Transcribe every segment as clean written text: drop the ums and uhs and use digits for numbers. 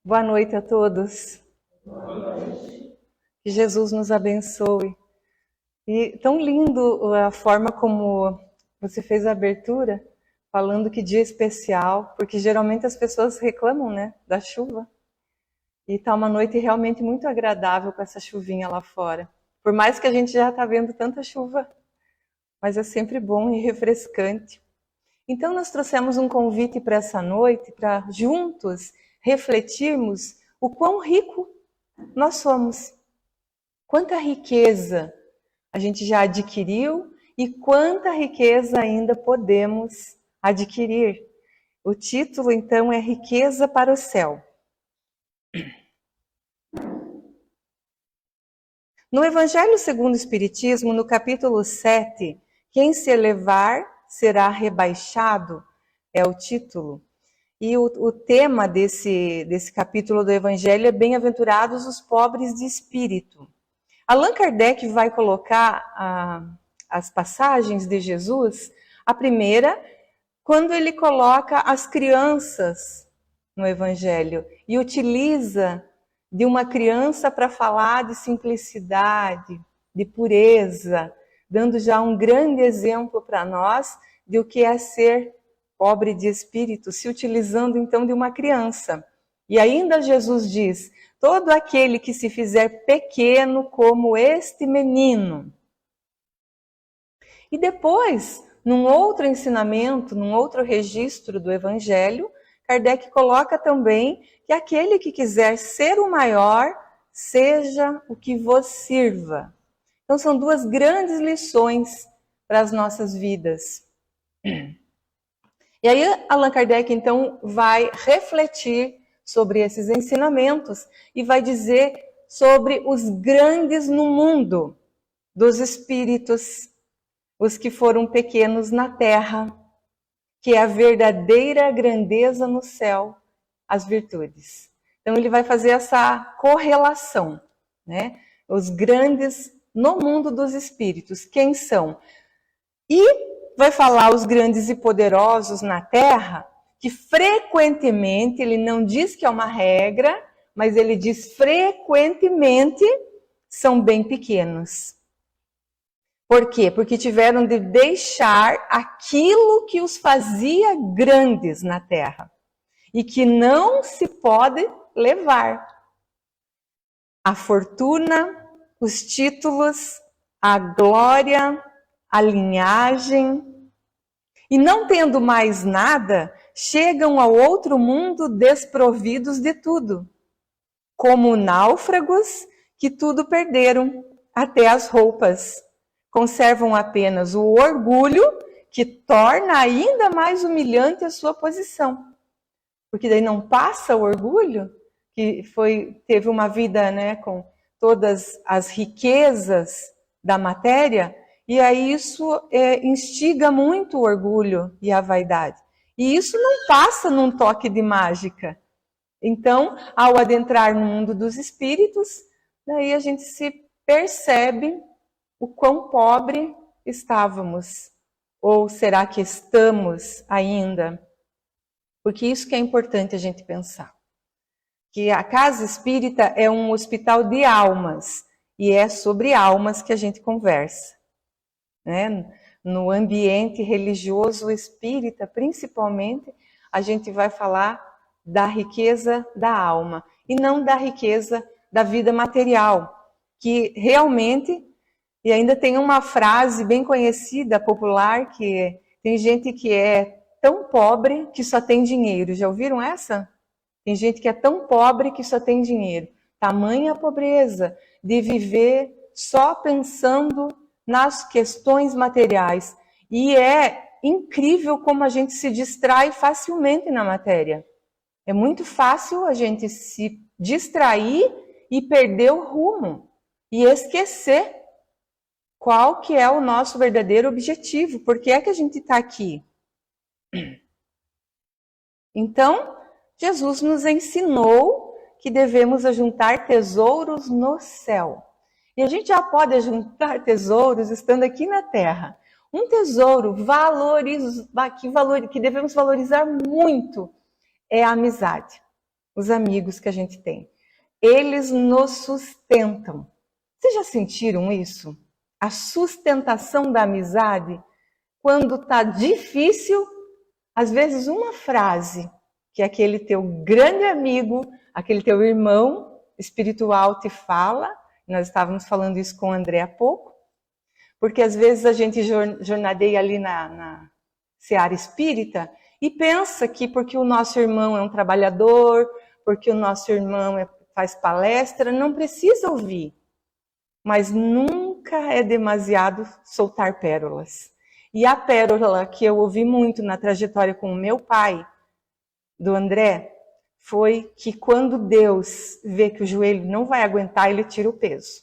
Boa noite a todos. Que Jesus nos abençoe. E tão lindo a forma como você fez a abertura, falando que dia especial, porque geralmente as pessoas reclamam, né, da chuva. E tá uma noite realmente muito agradável com essa chuvinha lá fora. Por mais que a gente já está vendo tanta chuva, mas é sempre bom e refrescante. Então nós trouxemos um convite para essa noite, para juntos refletirmos o quão rico nós somos. Quanta riqueza a gente já adquiriu e quanta riqueza ainda podemos adquirir. O título, então, é Riqueza para o Céu. No Evangelho segundo o Espiritismo, no capítulo 7, quem se elevar será rebaixado, é o título. E o tema desse capítulo do Evangelho é Bem-aventurados os pobres de espírito. Allan Kardec vai colocar as passagens de Jesus, a primeira, quando ele coloca as crianças no Evangelho e utiliza de uma criança para falar de simplicidade, de pureza, dando já um grande exemplo para nós de o que é ser pobre de espírito, se utilizando então de uma criança. E ainda Jesus diz: todo aquele que se fizer pequeno como este menino. E depois, num outro ensinamento, num outro registro do Evangelho, Kardec coloca também que aquele que quiser ser o maior, seja o que vos sirva. Então são duas grandes lições para as nossas vidas. E aí Allan Kardec então vai refletir sobre esses ensinamentos e vai dizer sobre os grandes no mundo dos espíritos, os que foram pequenos na terra, que é a verdadeira grandeza no céu, as virtudes. Então ele vai fazer essa correlação, né? Os grandes no mundo dos espíritos, quem são? E vai falar os grandes e poderosos na terra, que frequentemente, ele não diz que é uma regra, mas ele diz frequentemente são bem pequenos. Por quê? Porque tiveram de deixar aquilo que os fazia grandes na terra e que não se pode levar. A fortuna, os títulos, a glória, a linhagem. E não tendo mais nada, chegam ao outro mundo desprovidos de tudo, como náufragos que tudo perderam, até as roupas. Conservam apenas o orgulho, que torna ainda mais humilhante a sua posição. Porque daí não passa o orgulho, que teve uma vida, né, com todas as riquezas da matéria, e aí isso instiga muito o orgulho e a vaidade. E isso não passa num toque de mágica. Então, ao adentrar no mundo dos espíritos, daí a gente se percebe o quão pobre estávamos. Ou será que estamos ainda? Porque isso que é importante a gente pensar. Que a casa espírita é um hospital de almas. E é sobre almas que a gente conversa. Né? No ambiente religioso espírita, principalmente, a gente vai falar da riqueza da alma e não da riqueza da vida material, que realmente, e ainda tem uma frase bem conhecida, popular, que tem gente que é tão pobre que só tem dinheiro. Já ouviram essa? Tem gente que é tão pobre que só tem dinheiro. Tamanha pobreza de viver só pensando nas questões materiais. E é incrível como a gente se distrai facilmente na matéria. É muito fácil a gente se distrair e perder o rumo e esquecer qual que é o nosso verdadeiro objetivo. Por que é que a gente está aqui? Então, Jesus nos ensinou que devemos ajuntar tesouros no céu. E a gente já pode ajuntar tesouros estando aqui na terra. Um tesouro que devemos valorizar muito é a amizade. os amigos que a gente tem. Eles nos sustentam. Vocês já sentiram isso? A sustentação da amizade? Quando está difícil, às vezes uma frase que aquele teu grande amigo, aquele teu irmão espiritual te fala, nós estávamos falando isso com o André há pouco, porque às vezes a gente jornadeia ali na seara espírita e pensa que porque o nosso irmão é um trabalhador, porque o nosso irmão faz palestra, não precisa ouvir. Mas nunca é demasiado soltar pérolas. E a pérola que eu ouvi muito na trajetória com o meu pai, do André, foi que quando Deus vê que o joelho não vai aguentar, ele tira o peso.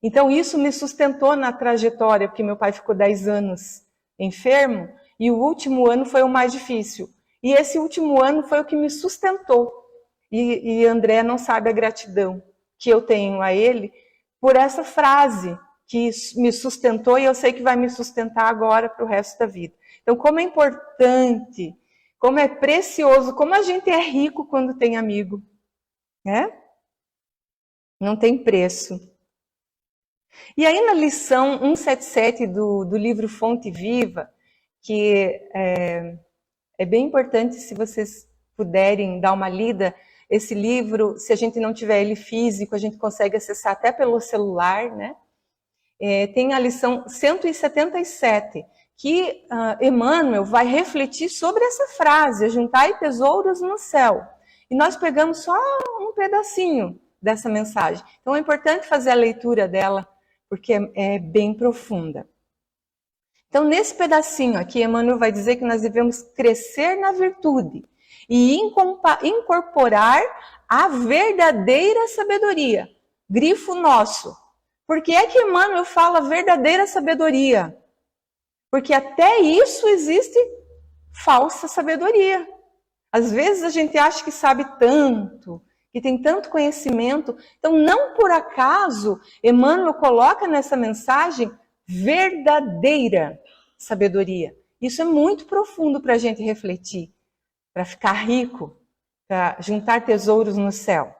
Então isso me sustentou na trajetória, porque meu pai ficou 10 anos enfermo, e o último ano foi o mais difícil. E esse último ano foi o que me sustentou. E André não sabe a gratidão que eu tenho a ele por essa frase que me sustentou e eu sei que vai me sustentar agora para o resto da vida. Então, como é importante, como é precioso, como a gente é rico quando tem amigo, né? Não tem preço. E aí na lição 177 do livro Fonte Viva, que é bem importante se vocês puderem dar uma lida, esse livro, se a gente não tiver ele físico, a gente consegue acessar até pelo celular, né? Tem a lição 177, que Emmanuel vai refletir sobre essa frase, juntai tesouros no céu. E nós pegamos só um pedacinho dessa mensagem. Então é importante fazer a leitura dela, porque é bem profunda. Então nesse pedacinho aqui, Emmanuel vai dizer que nós devemos crescer na virtude e incorporar a verdadeira sabedoria. Grifo nosso. Por que é que Emmanuel fala verdadeira sabedoria? Porque até isso existe falsa sabedoria. Às vezes a gente acha que sabe tanto, que tem tanto conhecimento. Então, não por acaso, Emmanuel coloca nessa mensagem verdadeira sabedoria. Isso é muito profundo para a gente refletir, para ficar rico, para juntar tesouros no céu.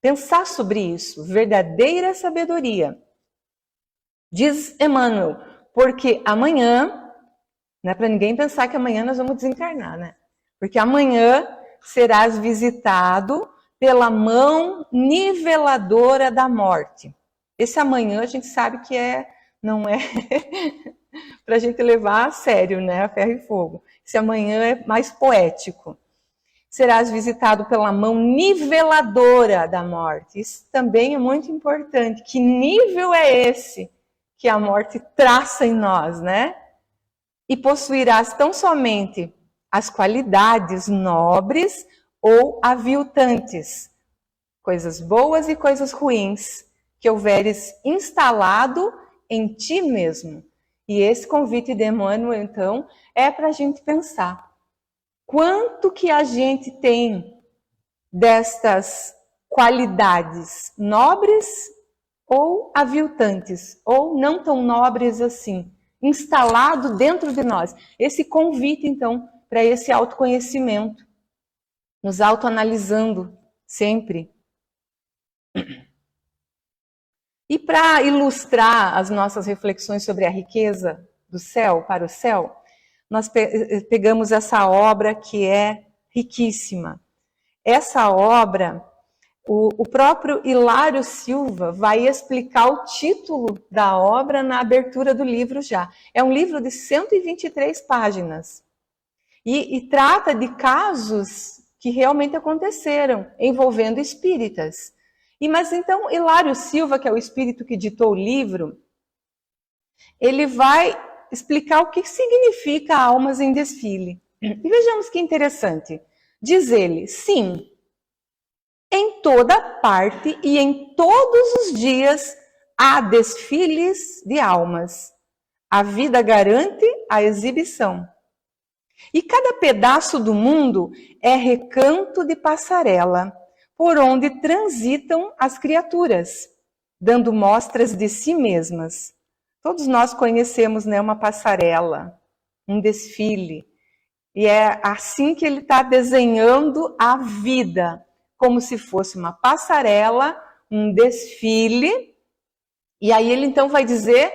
Pensar sobre isso, verdadeira sabedoria. Diz Emmanuel, porque amanhã, não é para ninguém pensar que amanhã nós vamos desencarnar, né? Porque amanhã serás visitado pela mão niveladora da morte. Esse amanhã a gente sabe que não é para a gente levar a sério, né? A ferro e fogo. Esse amanhã é mais poético. Serás visitado pela mão niveladora da morte. Isso também é muito importante. Que nível é esse que a morte traça em nós, né? E possuirás tão somente as qualidades nobres ou aviltantes, coisas boas e coisas ruins, que houveres instalado em ti mesmo. E esse convite de Emmanuel, então, é para a gente pensar. Quanto que a gente tem destas qualidades nobres ou aviltantes, ou não tão nobres assim, instalado dentro de nós. Esse convite, então, para esse autoconhecimento, nos autoanalisando sempre. E para ilustrar as nossas reflexões sobre a riqueza do céu para o céu, nós pegamos essa obra que é riquíssima. Essa obra, o próprio Hilário Silva vai explicar o título da obra na abertura do livro já. É um livro de 123 páginas. E trata de casos que realmente aconteceram, envolvendo espíritas. Mas então, Hilário Silva, que é o espírito que ditou o livro, ele vai explicar o que significa almas em desfile. E vejamos que interessante. Diz ele, sim, em toda parte e em todos os dias há desfiles de almas. A vida garante a exibição. E cada pedaço do mundo é recanto de passarela, por onde transitam as criaturas, dando mostras de si mesmas. Todos nós conhecemos, né, uma passarela, um desfile. E é assim que ele está desenhando a vida, como se fosse uma passarela, um desfile. E aí ele então vai dizer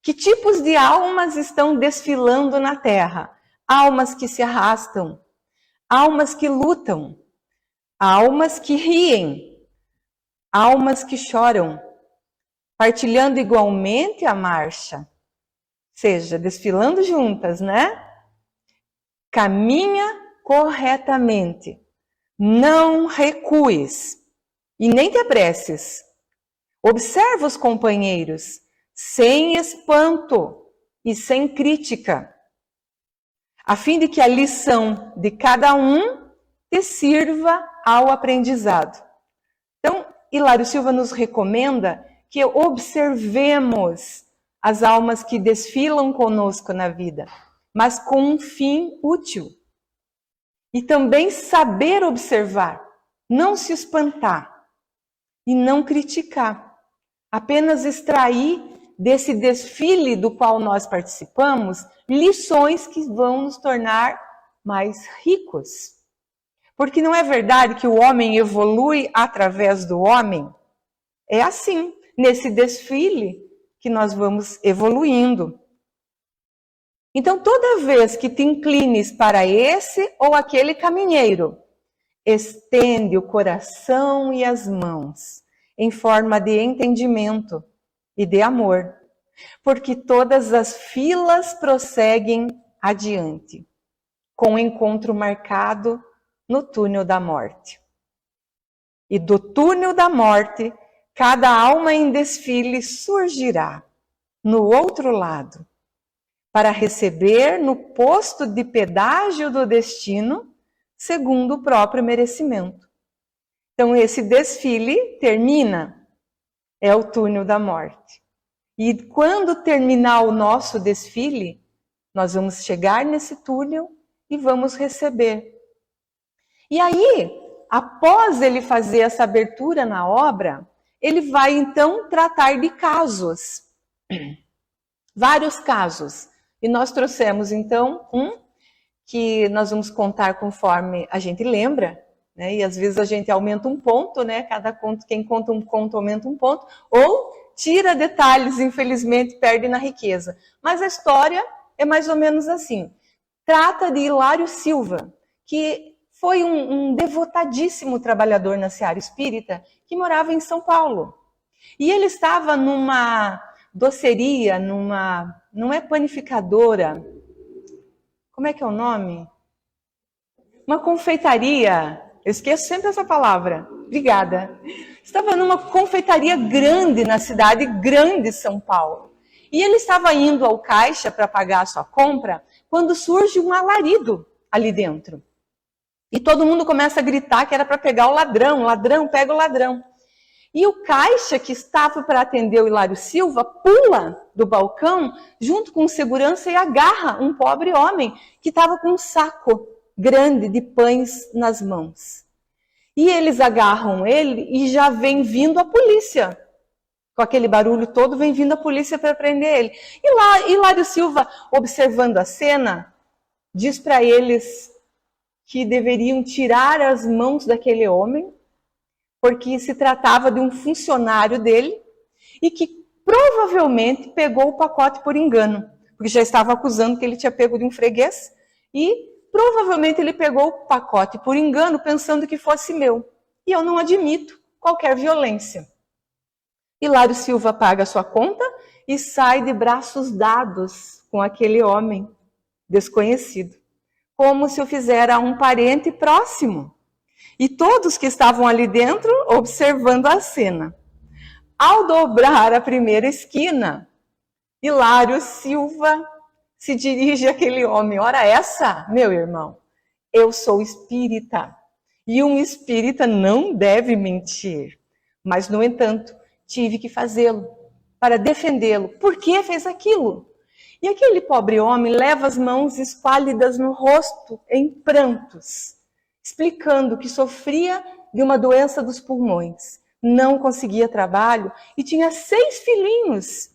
que tipos de almas estão desfilando na Terra. Almas que se arrastam, almas que lutam, almas que riem, almas que choram, partilhando igualmente a marcha, seja, desfilando juntas, né? Caminha corretamente, não recues e nem te apresses. Observa os companheiros, sem espanto e sem crítica, a fim de que a lição de cada um te sirva ao aprendizado. Então, Hilário Silva nos recomenda que observemos as almas que desfilam conosco na vida, mas com um fim útil. E também saber observar, não se espantar e não criticar. Apenas extrair desse desfile do qual nós participamos lições que vão nos tornar mais ricos. Porque não é verdade que o homem evolui através do homem? É assim, nesse desfile que nós vamos evoluindo. Então, toda vez que te inclines para esse ou aquele caminheiro, estende o coração e as mãos em forma de entendimento e de amor, porque todas as filas prosseguem adiante, com o encontro marcado no túnel da morte. E do túnel da morte, cada alma em desfile surgirá no outro lado, para receber no posto de pedágio do destino, segundo o próprio merecimento. Então, esse desfile termina, é o túnel da morte. E quando terminar o nosso desfile, nós vamos chegar nesse túnel e vamos receber. E aí, após ele fazer essa abertura na obra, ele vai então tratar de casos, vários casos. E nós trouxemos então um que nós vamos contar conforme a gente lembra, né? E às vezes a gente aumenta um ponto, né? Cada conto, quem conta um conto aumenta um ponto, ou tira detalhes, infelizmente perde na riqueza. Mas a história é mais ou menos assim. Trata de Hilário Silva, que foi um devotadíssimo trabalhador na seara espírita, que morava em São Paulo. E ele estava numa doceria, não é panificadora, como é que é o nome? Uma confeitaria, eu esqueço sempre essa palavra, obrigada. Estava numa confeitaria grande na cidade grande de São Paulo. E ele estava indo ao caixa para pagar a sua compra, quando surge um alarido ali dentro. E todo mundo começa a gritar que era para pegar o ladrão, ladrão, pega o ladrão. E o caixa que estava para atender o Hilário Silva pula do balcão junto com o segurança e agarra um pobre homem que estava com um saco grande de pães nas mãos. E eles agarram ele e já vem vindo a polícia. Com aquele barulho todo, vem vindo a polícia para prender ele. E lá, Hilário Silva, observando a cena, diz para eles que deveriam tirar as mãos daquele homem, porque se tratava de um funcionário dele e que provavelmente pegou o pacote por engano, porque já estava acusando que ele tinha pego de um freguês e provavelmente ele pegou o pacote por engano pensando que fosse meu. E eu não admito qualquer violência. Hilário Silva paga a sua conta e sai de braços dados com aquele homem desconhecido, como se o fizera um parente próximo. E todos que estavam ali dentro observando a cena. Ao dobrar a primeira esquina, Hilário Silva se dirige àquele homem. Ora essa, meu irmão, eu sou espírita. E um espírita não deve mentir. Mas, no entanto, tive que fazê-lo para defendê-lo. Por que fez aquilo? E aquele pobre homem leva as mãos esquálidas no rosto, em prantos, explicando que sofria de uma doença dos pulmões, não conseguia trabalho e tinha 6 filhinhos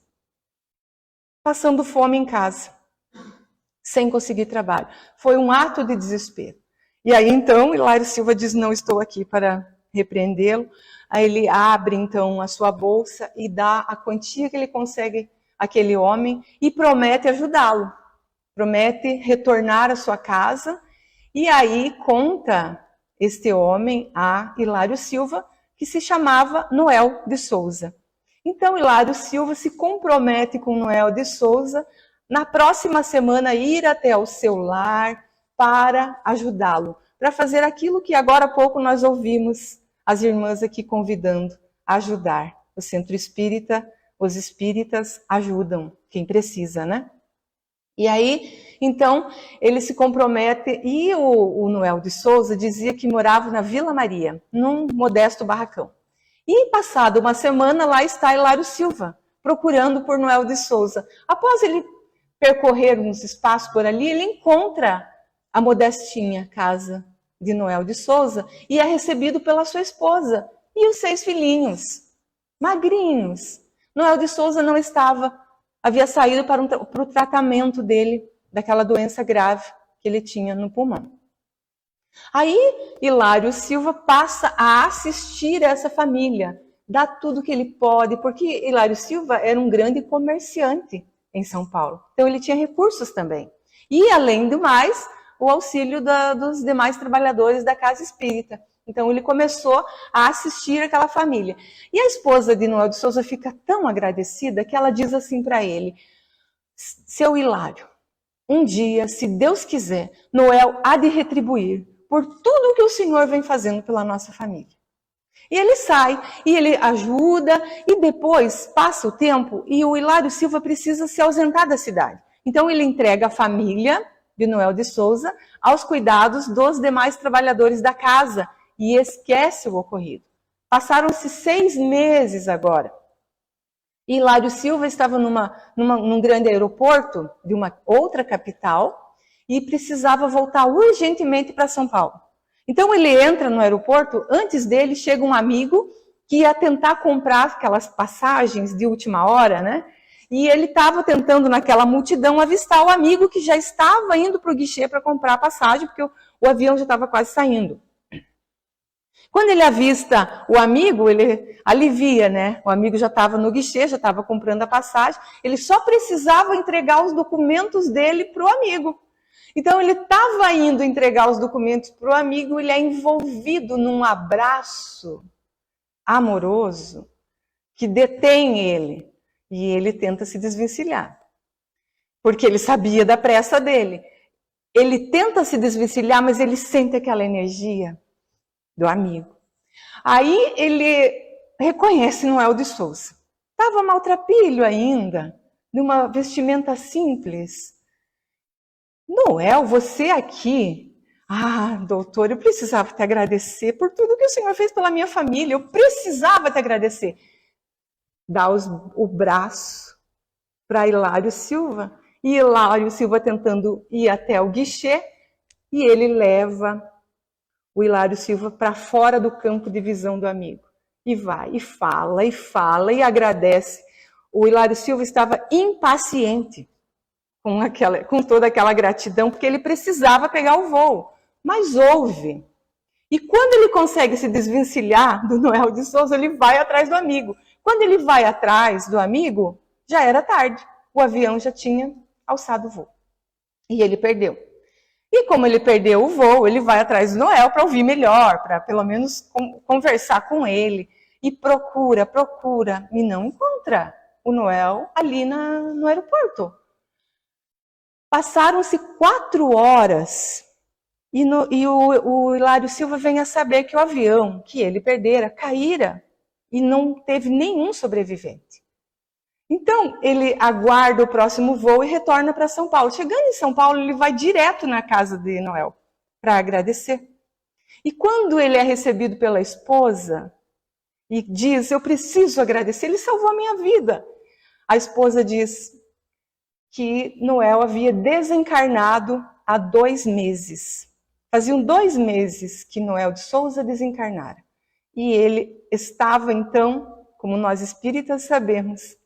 passando fome em casa, sem conseguir trabalho. Foi um ato de desespero. E aí então Hilário Silva diz: não estou aqui para repreendê-lo. Aí ele abre então a sua bolsa e dá a quantia que ele consegue àquele homem e promete ajudá-lo. Promete retornar à sua casa. E aí conta este homem a Hilário Silva, que se chamava Noel de Souza. Então Hilário Silva se compromete com Noel de Souza na próxima semana ir até o seu lar para ajudá-lo, para fazer aquilo que agora há pouco nós ouvimos as irmãs aqui convidando a ajudar. O centro espírita, os espíritas ajudam quem precisa, né? E aí, então, ele se compromete, e o Noel de Souza dizia que morava na Vila Maria, num modesto barracão. E passada uma semana, lá está Hilário Silva, procurando por Noel de Souza. Após ele percorrer uns espaços por ali, ele encontra a modestinha casa de Noel de Souza e é recebido pela sua esposa e os 6 filhinhos, magrinhos. Noel de Souza não estava, havia saído para o tratamento dele, daquela doença grave que ele tinha no pulmão. Aí Hilário Silva passa a assistir essa família, dá tudo que ele pode, porque Hilário Silva era um grande comerciante em São Paulo. Então ele tinha recursos também. E além do mais, o auxílio dos demais trabalhadores da casa espírita. Então ele começou a assistir aquela família. E a esposa de Noel de Souza fica tão agradecida que ela diz assim para ele: seu Hilário, um dia, se Deus quiser, Noel há de retribuir por tudo que o Senhor vem fazendo pela nossa família. E ele sai, e ele ajuda, e depois passa o tempo, e o Hilário Silva precisa se ausentar da cidade. Então ele entrega a família de Noel de Souza aos cuidados dos demais trabalhadores da casa, e esquece o ocorrido. Passaram-se 6 meses agora. E Hilário Silva estava num grande aeroporto de uma outra capital, e precisava voltar urgentemente para São Paulo. Então ele entra no aeroporto, antes dele chega um amigo que ia tentar comprar aquelas passagens de última hora, né? E ele estava tentando naquela multidão avistar o amigo que já estava indo para o guichê para comprar a passagem, porque o avião já estava quase saindo. Quando ele avista o amigo, ele alivia, né? O amigo já estava no guichê, já estava comprando a passagem, ele só precisava entregar os documentos dele para o amigo. Então ele estava indo entregar os documentos para o amigo, ele é envolvido num abraço amoroso que detém ele. E ele tenta se desvencilhar, porque ele sabia da pressa dele. Ele tenta se desvencilhar, mas ele sente aquela energia do amigo. Aí ele reconhece Noel de Souza. Estava maltrapilho ainda, de uma vestimenta simples. Noel, você aqui? Ah, doutor, eu precisava te agradecer por tudo que o senhor fez pela minha família. Eu precisava te agradecer. Dá o braço para Hilário Silva. E Hilário Silva tentando ir até o guichê. E ele leva o Hilário Silva para fora do campo de visão do amigo. E vai, e fala, e agradece. O Hilário Silva estava impaciente com toda aquela gratidão, porque ele precisava pegar o voo. Mas ouve. E quando ele consegue se desvencilhar do Noel de Souza, ele vai atrás do amigo. Quando ele vai atrás do amigo, já era tarde. O avião já tinha alçado o voo. E ele perdeu. E como ele perdeu o voo, ele vai atrás do Noel para ouvir melhor, para pelo menos conversar com ele. E procura, e não encontra o Noel ali no aeroporto. Passaram-se 4 horas e o Hilário Silva vem a saber que o avião que ele perdera caíra e não teve nenhum sobrevivente. Então, ele aguarda o próximo voo e retorna para São Paulo. Chegando em São Paulo, ele vai direto na casa de Noel para agradecer. E quando ele é recebido pela esposa e diz, eu preciso agradecer, ele salvou a minha vida. A esposa diz que Noel havia desencarnado há 2 meses. Faziam 2 meses que Noel de Souza desencarnara. E ele estava, então, como nós espíritas sabemos,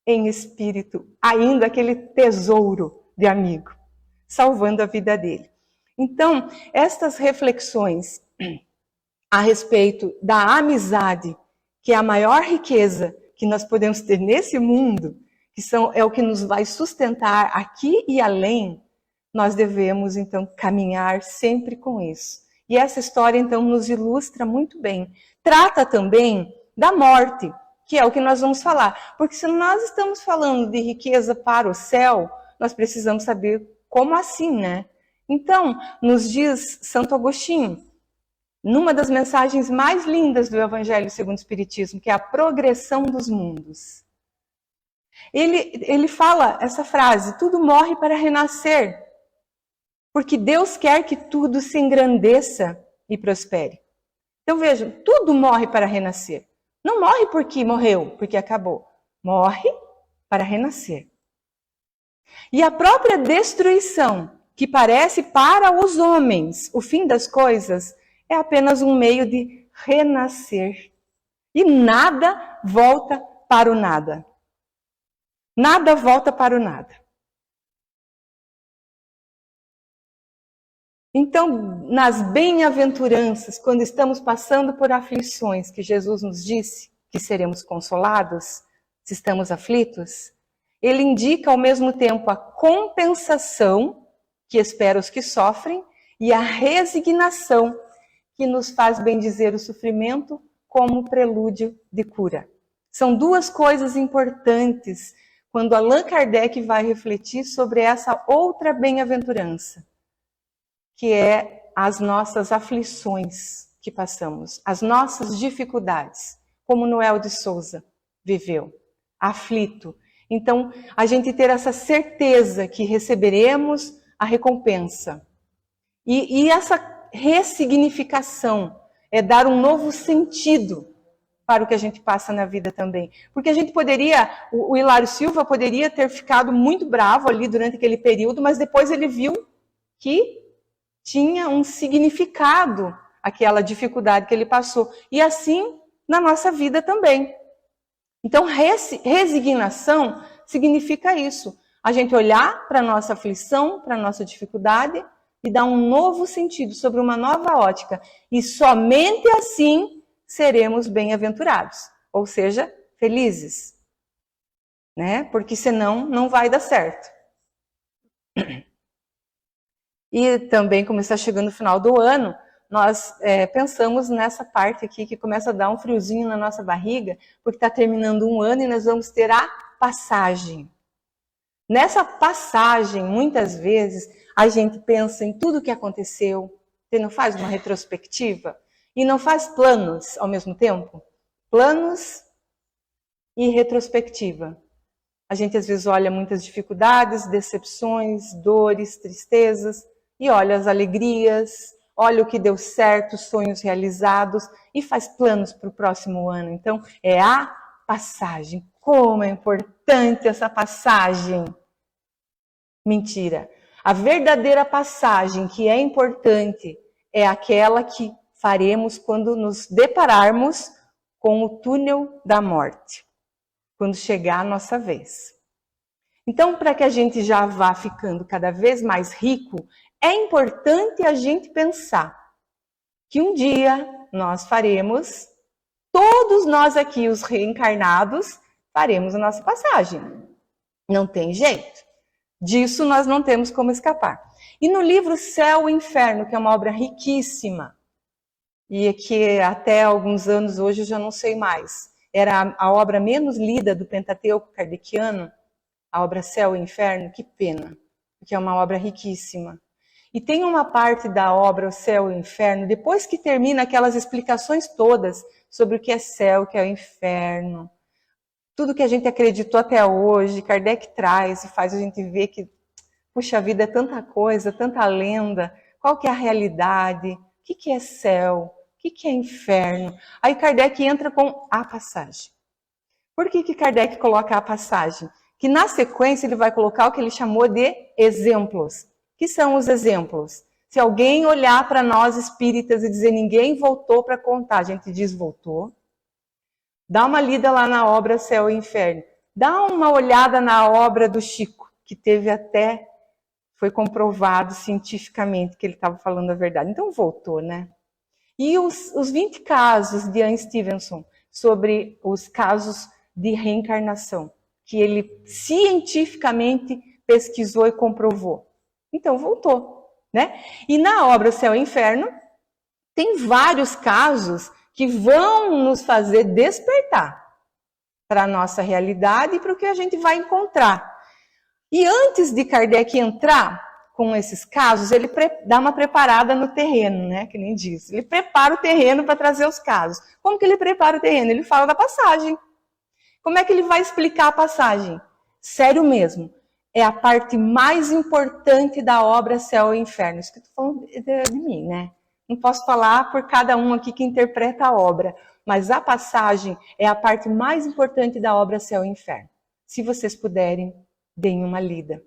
em espírito, ainda aquele tesouro de amigo, salvando a vida dele. Então, estas reflexões a respeito da amizade, que é a maior riqueza que nós podemos ter nesse mundo, é o que nos vai sustentar aqui e além, nós devemos, então, caminhar sempre com isso. E essa história, então, nos ilustra muito bem. Trata também da morte, que é o que nós vamos falar. Porque se nós estamos falando de riqueza para o céu, nós precisamos saber como assim, né? Então, nos diz Santo Agostinho, numa das mensagens mais lindas do Evangelho segundo o Espiritismo, que é a progressão dos mundos. Ele fala essa frase, tudo morre para renascer, porque Deus quer que tudo se engrandeça e prospere. Então vejam, tudo morre para renascer. Não morre porque morreu, porque acabou. Morre para renascer. E a própria destruição, que parece para os homens o fim das coisas, é apenas um meio de renascer. E nada volta para o nada. Nada volta para o nada. Então, nas bem-aventuranças, quando estamos passando por aflições, que Jesus nos disse que seremos consolados, se estamos aflitos, ele indica ao mesmo tempo a compensação, que espera os que sofrem, e a resignação, que nos faz bendizer o sofrimento como prelúdio de cura. São duas coisas importantes quando Allan Kardec vai refletir sobre essa outra bem-aventurança, que é as nossas aflições que passamos, as nossas dificuldades, como Noel de Souza viveu, aflito. Então, a gente ter essa certeza que receberemos a recompensa. E essa ressignificação é dar um novo sentido para o que a gente passa na vida também. Porque a gente poderia, o Hilário Silva poderia ter ficado muito bravo ali durante aquele período, mas depois ele viu que tinha um significado aquela dificuldade que ele passou. E assim na nossa vida também. Então, resignação significa isso. A gente olhar para a nossa aflição, para a nossa dificuldade e dar um novo sentido, sobre uma nova ótica. E somente assim seremos bem-aventurados. Ou seja, felizes. Né? Porque senão não vai dar certo. E também, como está chegando o final do ano, nós pensamos nessa parte aqui que começa a dar um friozinho na nossa barriga, porque está terminando um ano e nós vamos ter a passagem. Nessa passagem, muitas vezes, a gente pensa em tudo o que aconteceu, você não faz uma retrospectiva e não faz planos ao mesmo tempo? Planos e retrospectiva. A gente às vezes olha muitas dificuldades, decepções, dores, tristezas, e olha as alegrias, olha o que deu certo, sonhos realizados, e faz planos para o próximo ano. Então, é a passagem. Como é importante essa passagem! Mentira. A verdadeira passagem que é importante é aquela que faremos quando nos depararmos com o túnel da morte, quando chegar a nossa vez. Então, para que a gente já vá ficando cada vez mais rico, é importante a gente pensar que um dia nós faremos, todos nós aqui, os reencarnados, faremos a nossa passagem. Não tem jeito. Disso nós não temos como escapar. E no livro Céu e Inferno, que é uma obra riquíssima, e que até alguns anos hoje eu já não sei mais, era a obra menos lida do Pentateuco kardeciano, a obra Céu e Inferno, que pena, porque é uma obra riquíssima. E tem uma parte da obra O Céu e o Inferno, depois que termina aquelas explicações todas sobre o que é céu, o que é o inferno, tudo que a gente acreditou até hoje, Kardec traz e faz a gente ver que, puxa vida, é tanta coisa, tanta lenda, qual que é a realidade, o que é céu, o que é inferno. Aí Kardec entra com a passagem. Por que Kardec coloca a passagem? Que na sequência ele vai colocar o que ele chamou de exemplos. Que são os exemplos? Se alguém olhar para nós espíritas e dizer ninguém voltou para contar, a gente diz voltou. Dá uma lida lá na obra Céu e Inferno. Dá uma olhada na obra do Chico, que teve até Foi comprovado cientificamente que ele estava falando a verdade. Então voltou, né? E os 20 casos de Ian Stevenson sobre os casos de reencarnação, que ele cientificamente pesquisou e comprovou. Então voltou, né? E na obra Céu e Inferno, tem vários casos que vão nos fazer despertar para a nossa realidade e para o que a gente vai encontrar. E antes de Kardec entrar com esses casos, ele dá uma preparada no terreno, né? Que nem diz. Ele prepara o terreno para trazer os casos. Como que ele prepara o terreno? Ele fala da passagem. Como é que ele vai explicar a passagem? Sério mesmo. É a parte mais importante da obra Céu e Inferno. Isso que eu estou falando de mim, né? Não posso falar por cada um aqui que interpreta a obra, mas a passagem é a parte mais importante da obra Céu e Inferno. Se vocês puderem, deem uma lida.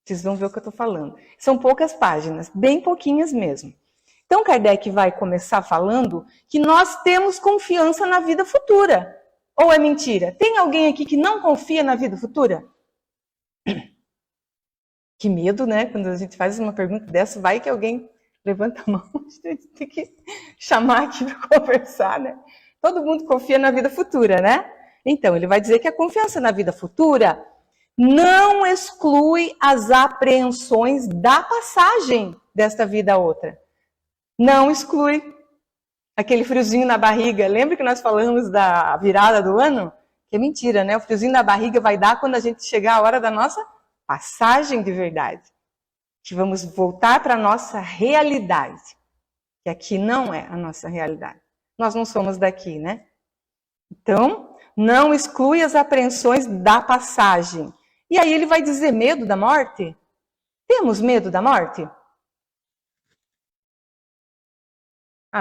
Vocês vão ver o que eu estou falando. São poucas páginas, bem pouquinhas mesmo. Então, Kardec vai começar falando que nós temos confiança na vida futura. Ou é mentira? Tem alguém aqui que não confia na vida futura? Que medo, né? Quando a gente faz uma pergunta dessa, vai que alguém levanta a mão. A gente tem que chamar aqui para conversar, né? Todo mundo confia na vida futura, né? Então, ele vai dizer que a confiança na vida futura não exclui as apreensões da passagem desta vida a outra. Não exclui aquele friozinho na barriga. Lembra que nós falamos da virada do ano? Que é mentira, né? O friozinho na barriga vai dar quando a gente chegar a hora da nossa passagem de verdade. Que vamos voltar para a nossa realidade. Que aqui não é a nossa realidade. Nós não somos daqui, né? Então, não exclui as apreensões da passagem. E aí ele vai dizer medo da morte? Temos medo da morte?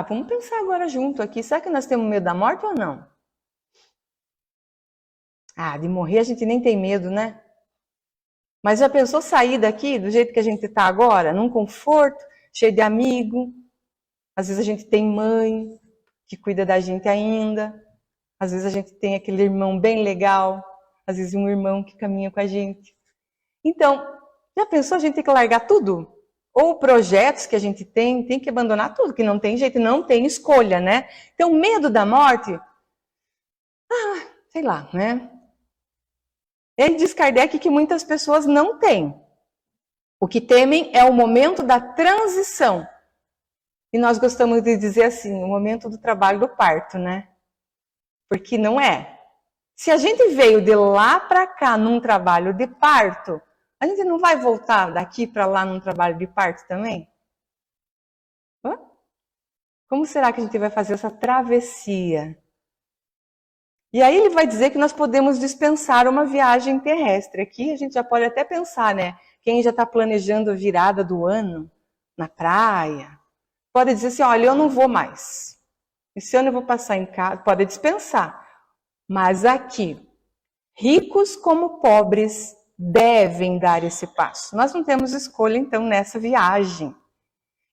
Vamos pensar agora junto aqui. Será que nós temos medo da morte ou não? De morrer a gente nem tem medo, né? Mas já pensou sair daqui do jeito que a gente está agora? Num conforto, cheio de amigo. Às vezes a gente tem mãe que cuida da gente ainda. Às vezes a gente tem aquele irmão bem legal. Às vezes um irmão que caminha com a gente. Então, já pensou a gente ter que largar tudo? Ou projetos que a gente tem que abandonar tudo, que não tem jeito, não tem escolha, né? Então, medo da morte, sei lá, né? Ele diz Kardec que muitas pessoas não têm. O que temem é o momento da transição. E nós gostamos de dizer assim, o momento do trabalho do parto, né? Porque não é. Se a gente veio de lá para cá num trabalho de parto, a gente não vai voltar daqui para lá num trabalho de parto também? Como será que a gente vai fazer essa travessia? E aí ele vai dizer que nós podemos dispensar uma viagem terrestre. Aqui a gente já pode até pensar, né? Quem já está planejando a virada do ano na praia, pode dizer assim, olha, eu não vou mais. Esse ano eu vou passar em casa, pode dispensar. Mas aqui, ricos como pobres devem dar esse passo. Nós não temos escolha, então, nessa viagem.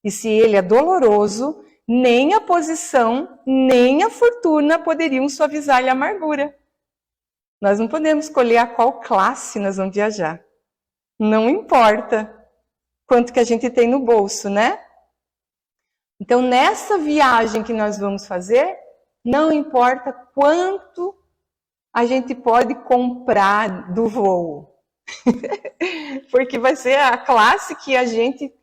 E se ele é doloroso, nem a posição, nem a fortuna poderiam suavizar-lhe a amargura. Nós não podemos escolher a qual classe nós vamos viajar. Não importa quanto que a gente tem no bolso, né? Então, nessa viagem que nós vamos fazer, não importa quanto a gente pode comprar do voo. Porque vai ser a classe que a gente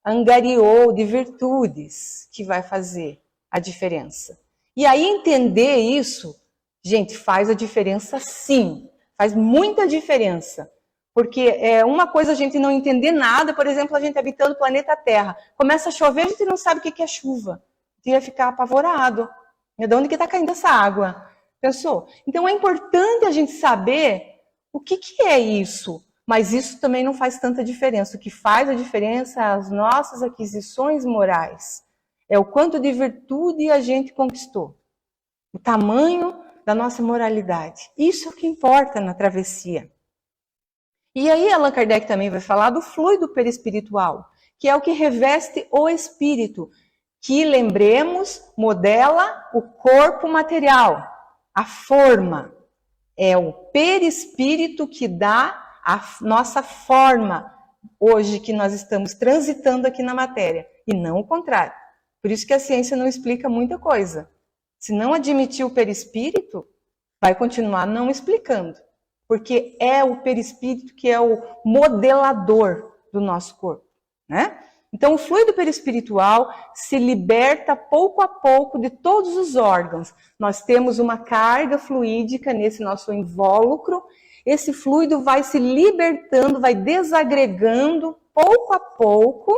angariou de virtudes que vai fazer a diferença. E aí entender isso, gente, faz a diferença sim. Faz muita diferença. Porque é uma coisa a gente não entender nada, por exemplo, a gente habitando o planeta Terra. Começa a chover, a gente não sabe o que é chuva. A gente vai ficar apavorado. De onde que está caindo essa água? Pensou? Então é importante a gente saber o que é isso. Mas isso também não faz tanta diferença. O que faz a diferença é as nossas aquisições morais. É o quanto de virtude a gente conquistou. O tamanho da nossa moralidade. Isso é o que importa na travessia. E aí Allan Kardec também vai falar do fluido perispiritual, que é o que reveste o espírito, que, lembremos, modela o corpo material, a forma. É o perispírito que dá a nossa forma hoje que nós estamos transitando aqui na matéria, e não o contrário. Por isso que a ciência não explica muita coisa. Se não admitir o perispírito, vai continuar não explicando. Porque é o perispírito que é o modelador do nosso corpo, né? Então, o fluido perispiritual se liberta pouco a pouco de todos os órgãos. Nós temos uma carga fluídica nesse nosso invólucro. Esse fluido vai se libertando, vai desagregando pouco a pouco,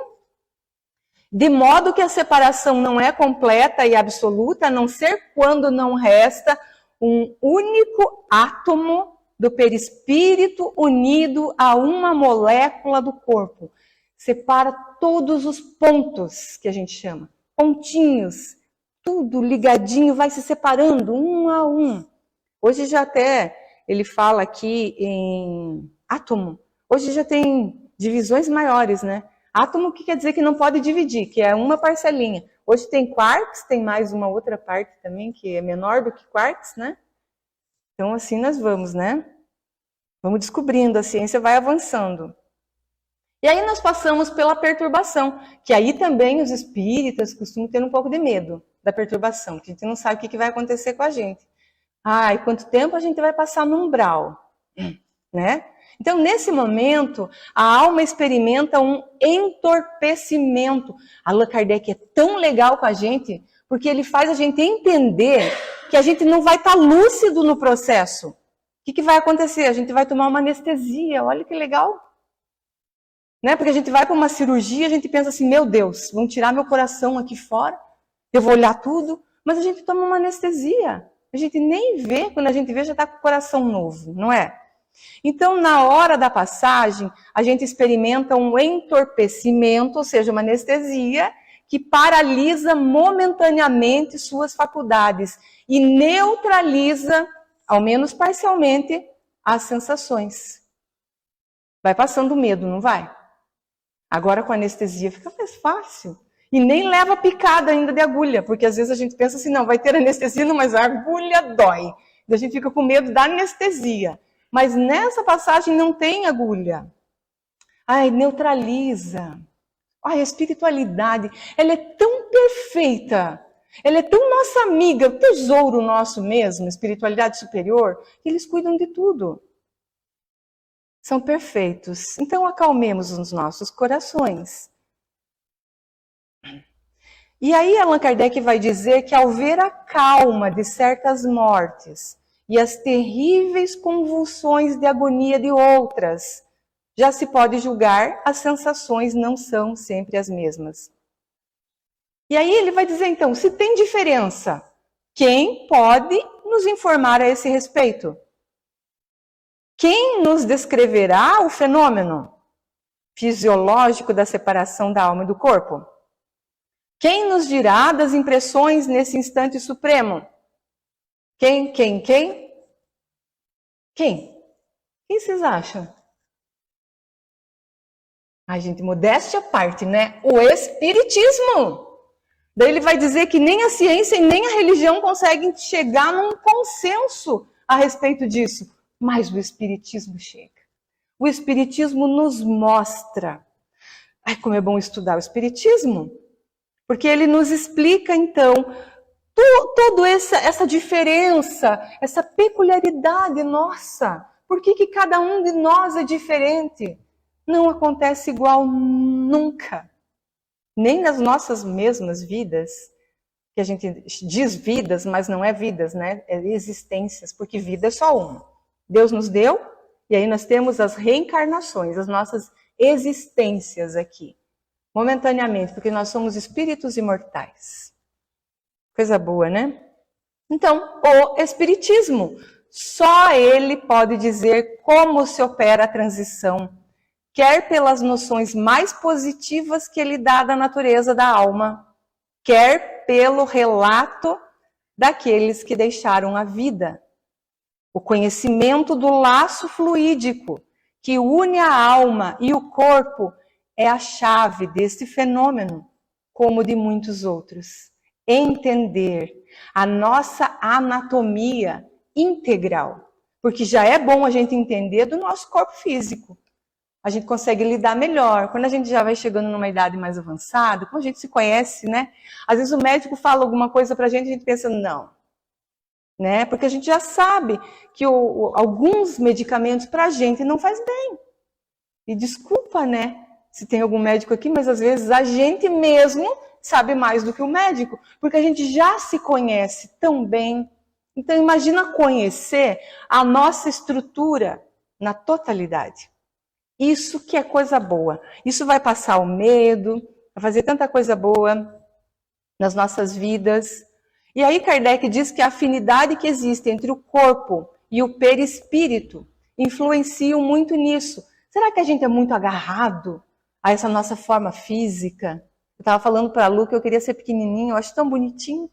de modo que a separação não é completa e absoluta, a não ser quando não resta um único átomo do perispírito unido a uma molécula do corpo. Separa todos os pontos, que a gente chama, pontinhos, tudo ligadinho, vai se separando um a um. Hoje já até, ele fala aqui em átomo, hoje já tem divisões maiores, né? Átomo que quer dizer que não pode dividir, que é uma parcelinha. Hoje tem quarks, tem mais uma outra parte também, que é menor do que quarks, né? Então assim nós vamos, né? Vamos descobrindo, a ciência vai avançando. E aí nós passamos pela perturbação, que aí também os espíritas costumam ter um pouco de medo da perturbação, que a gente não sabe o que vai acontecer com a gente. E quanto tempo a gente vai passar no umbral, né? Então, nesse momento, a alma experimenta um entorpecimento. Allan Kardec é tão legal com a gente, porque ele faz a gente entender que a gente não vai estar lúcido no processo. O que vai acontecer? A gente vai tomar uma anestesia, olha que legal. Né? Porque a gente vai para uma cirurgia, a gente pensa assim, meu Deus, vão tirar meu coração aqui fora, eu vou olhar tudo, mas a gente toma uma anestesia. A gente nem vê, quando a gente vê já está com o coração novo, não é? Então, na hora da passagem, a gente experimenta um entorpecimento, ou seja, uma anestesia, que paralisa momentaneamente suas faculdades e neutraliza, ao menos parcialmente, as sensações. Vai passando o medo, não vai? Agora com a anestesia fica mais fácil. E nem leva picada ainda de agulha, porque às vezes a gente pensa assim, não, vai ter anestesia, não, mas a agulha dói. E a gente fica com medo da anestesia. Mas nessa passagem não tem agulha. Neutraliza. A espiritualidade, ela é tão perfeita, ela é tão nossa amiga, tesouro nosso mesmo, espiritualidade superior, que eles cuidam de tudo. São perfeitos. Então acalmemos os nossos corações. E aí Allan Kardec vai dizer que ao ver a calma de certas mortes e as terríveis convulsões de agonia de outras, já se pode julgar, as sensações não são sempre as mesmas. E aí ele vai dizer então, se tem diferença, quem pode nos informar a esse respeito? Quem nos descreverá o fenômeno fisiológico da separação da alma e do corpo? Quem nos dirá das impressões nesse instante supremo? Quem? Quem vocês acham? Gente, modéstia à parte, né? O Espiritismo. Daí ele vai dizer que nem a ciência e nem a religião conseguem chegar num consenso a respeito disso. Mas o Espiritismo chega. O Espiritismo nos mostra. Como é bom estudar o Espiritismo. Porque ele nos explica, então, toda essa diferença, essa peculiaridade nossa. Por que cada um de nós é diferente? Não acontece igual nunca. Nem nas nossas mesmas vidas, que a gente diz vidas, mas não é vidas, né? É existências, porque vida é só uma. Deus nos deu, e aí nós temos as reencarnações, as nossas existências aqui. Momentaneamente, porque nós somos espíritos imortais. Coisa boa, né? Então, o Espiritismo, só ele pode dizer como se opera a transição, quer pelas noções mais positivas que ele dá da natureza da alma, quer pelo relato daqueles que deixaram a vida. O conhecimento do laço fluídico que une a alma e o corpo é a chave desse fenômeno, como de muitos outros. Entender a nossa anatomia integral, porque já é bom a gente entender do nosso corpo físico, a gente consegue lidar melhor. Quando a gente já vai chegando numa idade mais avançada, quando a gente se conhece, né? Às vezes o médico fala alguma coisa pra gente e a gente pensa, não. Né? Porque a gente já sabe que alguns medicamentos pra gente não faz bem. E desculpa, né? Se tem algum médico aqui, mas às vezes a gente mesmo sabe mais do que o médico. Porque a gente já se conhece tão bem. Então imagina conhecer a nossa estrutura na totalidade. Isso que é coisa boa. Isso vai passar o medo, vai fazer tanta coisa boa nas nossas vidas. E aí Kardec diz que a afinidade que existe entre o corpo e o perispírito influenciam muito nisso. Será que a gente é muito agarrado a essa nossa forma física? Eu estava falando para a Lu que eu queria ser pequenininho, eu acho tão bonitinho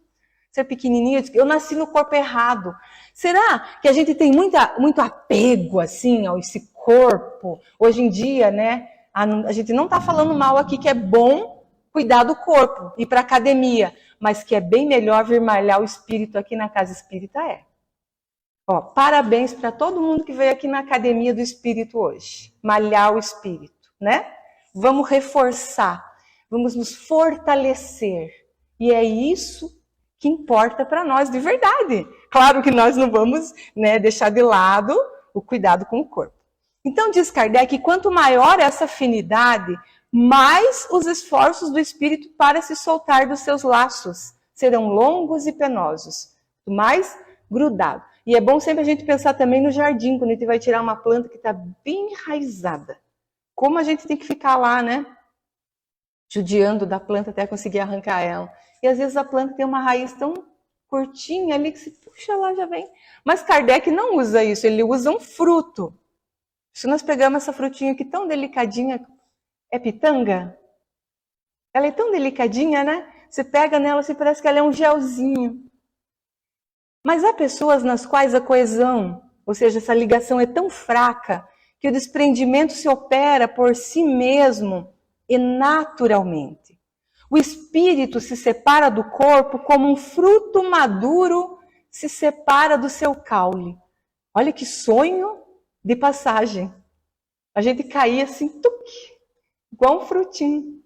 ser pequenininho. Eu nasci no corpo errado. Será que a gente tem muito apego assim a esse corpo? Hoje em dia, né? A gente não está falando mal aqui que é bom cuidar do corpo, ir para academia, mas que é bem melhor vir malhar o espírito aqui na Casa Espírita é. Ó, parabéns para todo mundo que veio aqui na Academia do Espírito hoje. Malhar o espírito, né? Vamos reforçar, vamos nos fortalecer. E é isso que importa para nós de verdade. Claro que nós não vamos, né, deixar de lado o cuidado com o corpo. Então diz Kardec que quanto maior essa afinidade, mais os esforços do espírito para se soltar dos seus laços serão longos e penosos, mais grudado. E é bom sempre a gente pensar também no jardim, quando a gente vai tirar uma planta que está bem enraizada. Como a gente tem que ficar lá, né? Judiando da planta até conseguir arrancar ela. E às vezes a planta tem uma raiz tão curtinha ali que se puxa lá já vem. Mas Kardec não usa isso, ele usa um fruto. Se nós pegamos essa frutinha aqui tão delicadinha, é pitanga? Ela é tão delicadinha, né? Você pega nela, você parece que ela é um gelzinho. Mas há pessoas nas quais a coesão, ou seja, essa ligação é tão fraca, que o desprendimento se opera por si mesmo e naturalmente. O espírito se separa do corpo como um fruto maduro se separa do seu caule. Olha que sonho de passagem. A gente caía assim, tuque, igual um frutinho.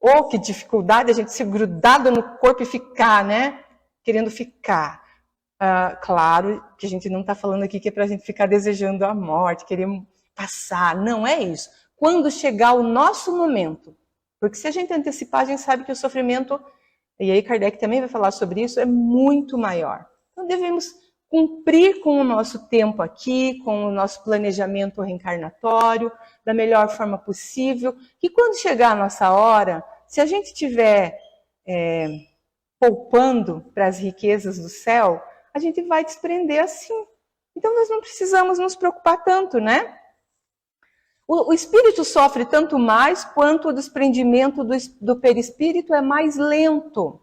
Oh, que dificuldade a gente se grudado no corpo e ficar, né? Querendo ficar. Claro que a gente não está falando aqui que é para a gente ficar desejando a morte, querendo passar. Não é isso. Quando chegar o nosso momento, porque se a gente antecipar, a gente sabe que o sofrimento, e aí Kardec também vai falar sobre isso, é muito maior. Então devemos cumprir com o nosso tempo aqui, com o nosso planejamento reencarnatório, da melhor forma possível, que quando chegar a nossa hora, se a gente estiver poupando para as riquezas do céu, a gente vai desprender assim. Então nós não precisamos nos preocupar tanto, né? O espírito sofre tanto mais quanto o desprendimento do perispírito é mais lento.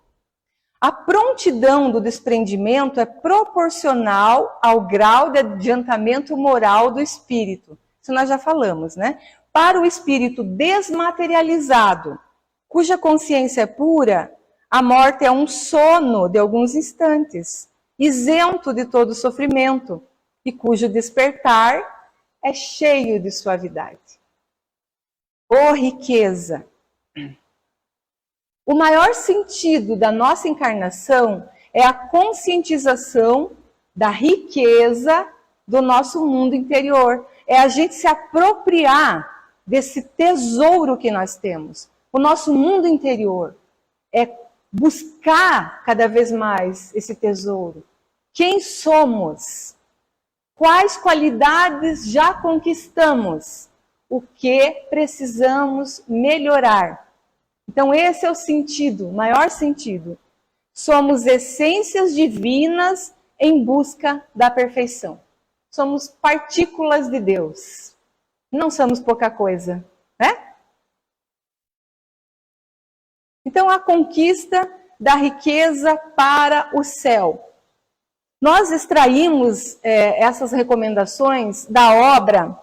A prontidão do desprendimento é proporcional ao grau de adiantamento moral do espírito. Isso nós já falamos, né? Para o espírito desmaterializado, cuja consciência é pura, a morte é um sono de alguns instantes, isento de todo sofrimento, e cujo despertar é cheio de suavidade. Ô riqueza! O maior sentido da nossa encarnação é a conscientização da riqueza do nosso mundo interior. É a gente se apropriar desse tesouro que nós temos. O nosso mundo interior é buscar cada vez mais esse tesouro. Quem somos? Quais qualidades já conquistamos? O que precisamos melhorar? Então esse é o sentido, o maior sentido. Somos essências divinas em busca da perfeição. Somos partículas de Deus. Não somos pouca coisa, né? Então a conquista da riqueza para o céu. Nós extraímos essas recomendações da obra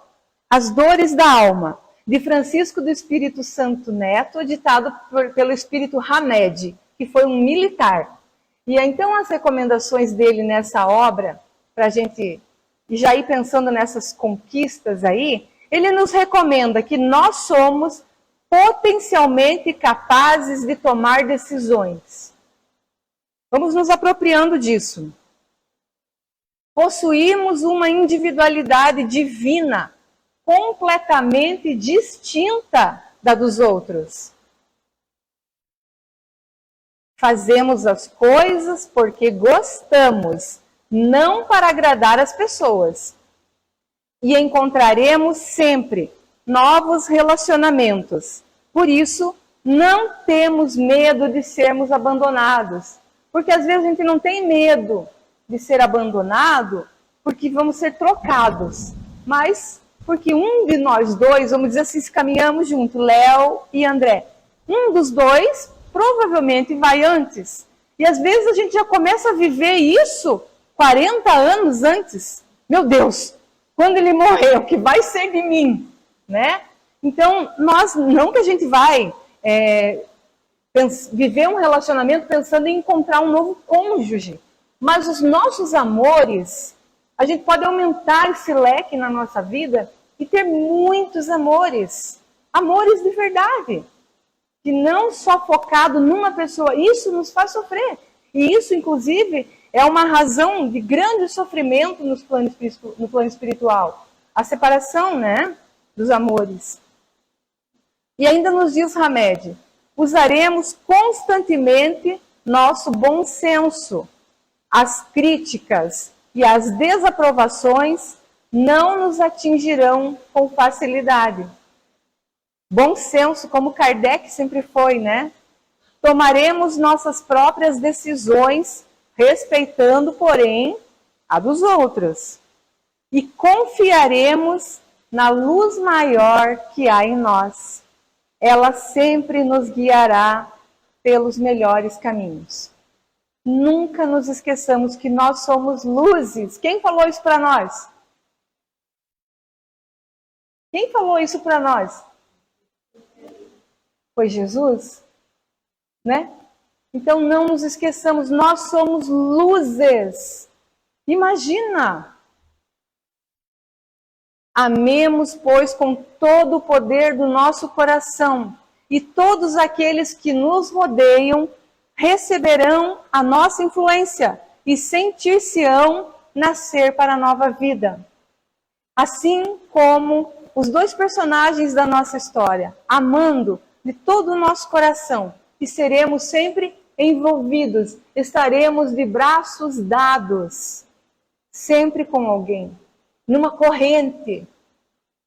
As Dores da Alma, de Francisco do Espírito Santo Neto, ditado pelo Espírito Hamed, que foi um militar. E então as recomendações dele nessa obra, para a gente já ir pensando nessas conquistas aí, ele nos recomenda que nós somos potencialmente capazes de tomar decisões. Vamos nos apropriando disso. Possuímos uma individualidade divina, completamente distinta da dos outros. Fazemos as coisas porque gostamos, não para agradar as pessoas. E encontraremos sempre novos relacionamentos. Por isso, não temos medo de sermos abandonados. Porque às vezes a gente não tem medo de ser abandonado porque vamos ser trocados. Mas porque um de nós dois, vamos dizer assim, se caminhamos junto, Léo e André. Um dos dois provavelmente vai antes. E às vezes a gente já começa a viver isso 40 anos antes. Meu Deus, quando ele morrer, o que vai ser de mim? Né? Então, nós, não que a gente vai viver um relacionamento pensando em encontrar um novo cônjuge, mas os nossos amores, a gente pode aumentar esse leque na nossa vida e ter muitos amores, amores de verdade, que não só focado numa pessoa, isso nos faz sofrer, e isso inclusive é uma razão de grande sofrimento no plano espiritual, a separação, né, dos amores. E ainda nos diz Hamed, usaremos constantemente nosso bom senso. As críticas e as desaprovações não nos atingirão com facilidade. Bom senso, como Kardec sempre foi, né? Tomaremos nossas próprias decisões, respeitando, porém, a dos outros. E confiaremos na luz maior que há em nós. Ela sempre nos guiará pelos melhores caminhos. Nunca nos esqueçamos que nós somos luzes. Quem falou isso para nós? Quem falou isso para nós? Foi Jesus? Né? Então não nos esqueçamos, nós somos luzes. Imagina! Amemos, pois, com todo o poder do nosso coração, e todos aqueles que nos rodeiam receberão a nossa influência e sentir-se-ão nascer para a nova vida. Assim como os dois personagens da nossa história, amando de todo o nosso coração, e seremos sempre envolvidos, estaremos de braços dados, sempre com alguém. Numa corrente,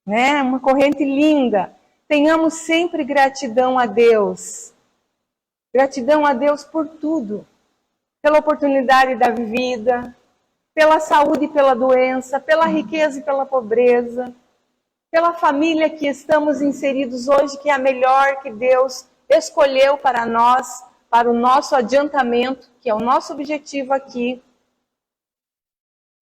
né? Uma corrente linda. Tenhamos sempre gratidão a Deus. Gratidão a Deus por tudo. Pela oportunidade da vida, pela saúde e pela doença, pela riqueza e pela pobreza, pela família que estamos inseridos hoje, que é a melhor que Deus escolheu para nós, para o nosso adiantamento, que é o nosso objetivo aqui.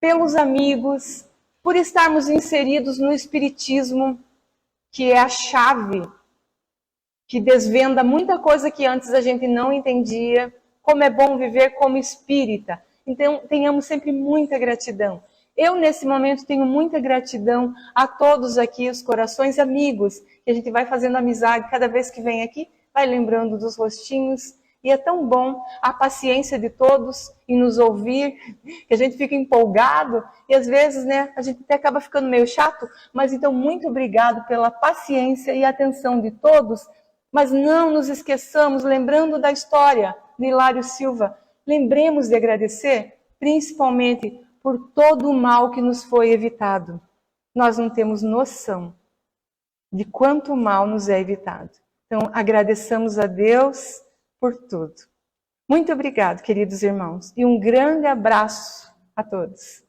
Pelos amigos, por estarmos inseridos no Espiritismo, que é a chave que desvenda muita coisa que antes a gente não entendia, como é bom viver como espírita. Então, tenhamos sempre muita gratidão. Eu, nesse momento, tenho muita gratidão a todos aqui, os corações amigos, que a gente vai fazendo amizade cada vez que vem aqui, vai lembrando dos rostinhos. E é tão bom a paciência de todos em nos ouvir, que a gente fica empolgado e às vezes, né, a gente até acaba ficando meio chato, mas então muito obrigado pela paciência e atenção de todos, mas não nos esqueçamos, lembrando da história de Hilário Silva, lembremos de agradecer, principalmente por todo o mal que nos foi evitado. Nós não temos noção de quanto mal nos é evitado. Então, agradeçamos a Deus por tudo. Muito obrigado, queridos irmãos, e um grande abraço a todos.